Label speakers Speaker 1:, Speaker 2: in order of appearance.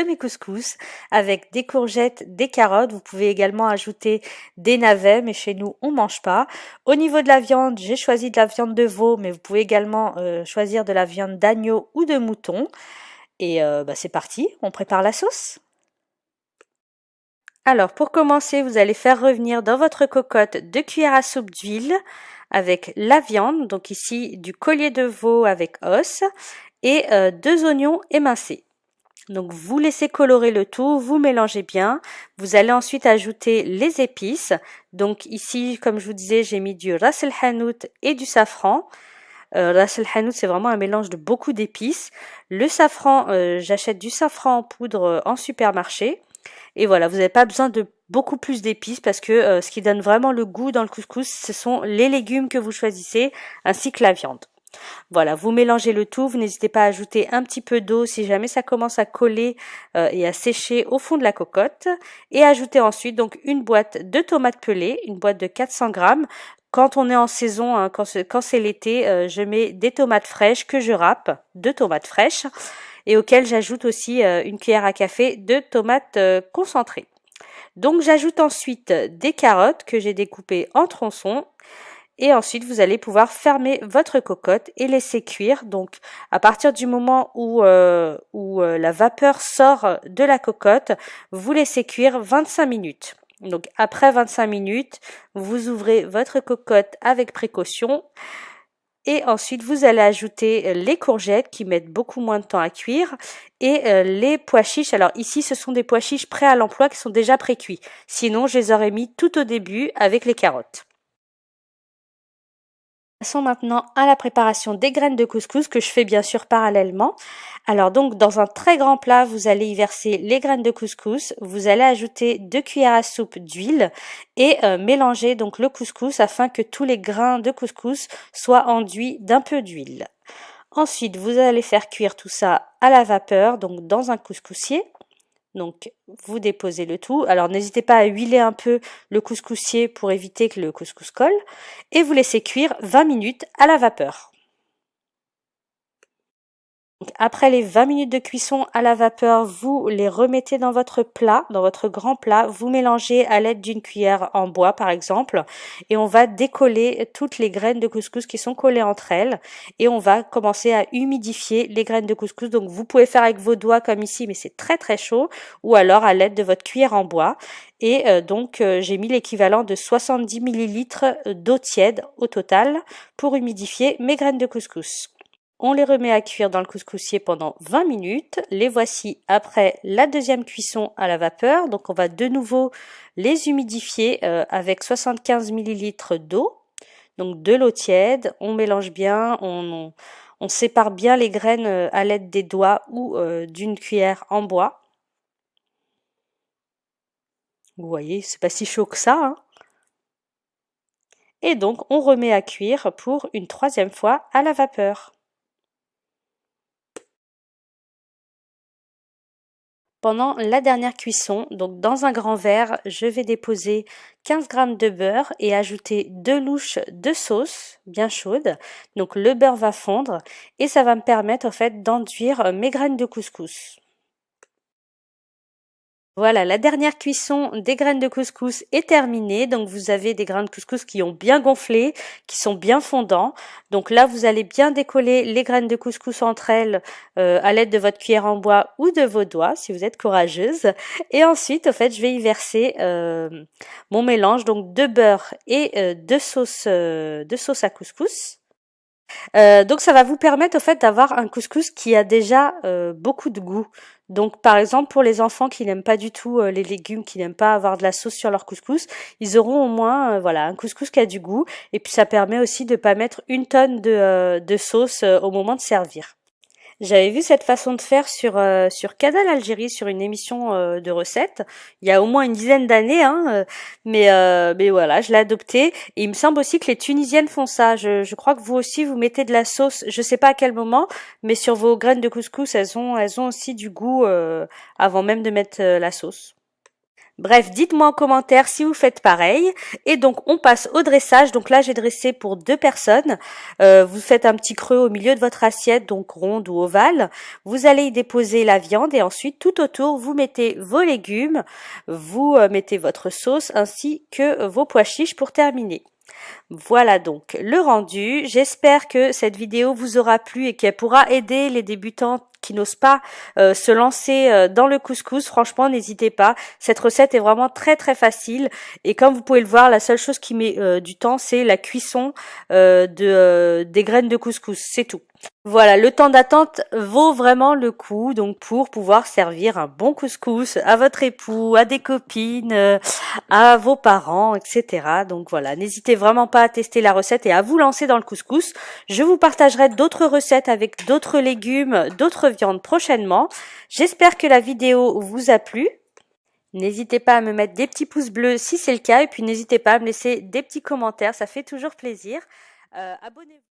Speaker 1: de mes couscous avec des courgettes, des carottes. Vous pouvez également ajouter des navets, mais chez nous on mange pas. Au niveau de la viande, j'ai choisi de la viande de veau, mais vous pouvez également choisir de la viande d'agneau ou de mouton. Et c'est parti, on prépare la sauce. Alors pour commencer, vous allez faire revenir dans votre cocotte 2 cuillères à soupe d'huile avec la viande, donc ici du collier de veau avec os et 2 oignons émincés. Donc vous laissez colorer le tout, vous mélangez bien. Vous allez ensuite ajouter les épices. Donc ici, comme je vous disais, j'ai mis du ras el hanout et du safran. Ras el hanout, c'est vraiment un mélange de beaucoup d'épices. Le safran, j'achète du safran en poudre en supermarché. Et voilà, vous n'avez pas besoin de beaucoup plus d'épices parce que ce qui donne vraiment le goût dans le couscous, ce sont les légumes que vous choisissez ainsi que la viande. Voilà, vous mélangez le tout, vous n'hésitez pas à ajouter un petit peu d'eau si jamais ça commence à coller et à sécher au fond de la cocotte. Et ajoutez ensuite donc une boîte de tomates pelées, une boîte de 400 grammes. Quand on est en saison, hein, quand c'est l'été, je mets des tomates fraîches que je râpe, 2 tomates fraîches, et auxquelles j'ajoute aussi une cuillère à café de tomates concentrées. Donc j'ajoute ensuite des carottes que j'ai découpées en tronçons. Et ensuite, vous allez pouvoir fermer votre cocotte et laisser cuire. Donc, à partir du moment où la vapeur sort de la cocotte, vous laissez cuire 25 minutes. Donc, après 25 minutes, vous ouvrez votre cocotte avec précaution. Et ensuite, vous allez ajouter les courgettes qui mettent beaucoup moins de temps à cuire et les pois chiches. Alors ici, ce sont des pois chiches prêts à l'emploi qui sont déjà pré-cuits. Sinon, je les aurais mis tout au début avec les carottes. Passons maintenant à la préparation des graines de couscous que je fais bien sûr parallèlement. Alors donc dans un très grand plat, vous allez y verser les graines de couscous, vous allez ajouter 2 cuillères à soupe d'huile et mélanger donc le couscous afin que tous les grains de couscous soient enduits d'un peu d'huile. Ensuite, vous allez faire cuire tout ça à la vapeur, donc dans un couscoussier. Donc, vous déposez le tout. Alors, n'hésitez pas à huiler un peu le couscoussier pour éviter que le couscous colle. Et vous laissez cuire 20 minutes à la vapeur. Donc, après les 20 minutes de cuisson à la vapeur, vous les remettez dans votre plat, dans votre grand plat. Vous mélangez à l'aide d'une cuillère en bois, par exemple. Et on va décoller toutes les graines de couscous qui sont collées entre elles. Et on va commencer à humidifier les graines de couscous. Donc, vous pouvez faire avec vos doigts comme ici, mais c'est très très chaud. Ou alors à l'aide de votre cuillère en bois. Et j'ai mis l'équivalent de 70 millilitres d'eau tiède au total pour humidifier mes graines de couscous. On les remet à cuire dans le couscoussier pendant 20 minutes. Les voici après la deuxième cuisson à la vapeur. Donc on va de nouveau les humidifier avec 75 millilitres d'eau. Donc de l'eau tiède. On mélange bien, on sépare bien les graines à l'aide des doigts ou d'une cuillère en bois. Vous voyez, c'est pas si chaud que ça, hein. Et donc on remet à cuire pour une troisième fois à la vapeur. Pendant la dernière cuisson, donc dans un grand verre, je vais déposer 15 g de beurre et ajouter 2 louches de sauce bien chaude. Donc le beurre va fondre et ça va me permettre en fait d'enduire mes graines de couscous. Voilà, la dernière cuisson des graines de couscous est terminée. Donc vous avez des grains de couscous qui ont bien gonflé, qui sont bien fondants. Donc là, vous allez bien décoller les graines de couscous entre elles à l'aide de votre cuillère en bois ou de vos doigts, si vous êtes courageuse. Et ensuite, en fait, je vais y verser mon mélange donc de beurre et de sauce à couscous. Donc ça va vous permettre au fait d'avoir un couscous qui a déjà beaucoup de goût. Donc par exemple pour les enfants qui n'aiment pas du tout les légumes, qui n'aiment pas avoir de la sauce sur leur couscous, ils auront au moins voilà un couscous qui a du goût et puis ça permet aussi de pas mettre une tonne de sauce au moment de servir. J'avais vu cette façon de faire sur Canal Algérie, sur une émission de recettes, il y a au moins une dizaine d'années, hein, mais voilà, je l'ai adopté. Et il me semble aussi que les Tunisiennes font ça. Je crois que vous aussi, vous mettez de la sauce, je sais pas à quel moment, mais sur vos graines de couscous, elles ont aussi du goût avant même de mettre la sauce. Bref, dites-moi en commentaire si vous faites pareil. Et donc, on passe au dressage. Donc là, j'ai dressé pour 2 personnes. Vous faites un petit creux au milieu de votre assiette, donc ronde ou ovale. Vous allez y déposer la viande et ensuite, tout autour, vous mettez vos légumes, vous mettez votre sauce ainsi que vos pois chiches pour terminer. Voilà donc le rendu. J'espère que cette vidéo vous aura plu et qu'elle pourra aider les débutants qui n'osent pas se lancer dans le couscous. Franchement, n'hésitez pas. Cette recette est vraiment très très facile et comme vous pouvez le voir, la seule chose qui met du temps, c'est la cuisson des graines de couscous. C'est tout. Voilà, le temps d'attente vaut vraiment le coup, donc pour pouvoir servir un bon couscous à votre époux, à des copines, à vos parents, etc. Donc voilà, n'hésitez vraiment pas à tester la recette et à vous lancer dans le couscous. Je vous partagerai d'autres recettes avec d'autres légumes, d'autres viandes prochainement. J'espère que la vidéo vous a plu. N'hésitez pas à me mettre des petits pouces bleus si c'est le cas et puis n'hésitez pas à me laisser des petits commentaires, ça fait toujours plaisir. Abonnez-vous.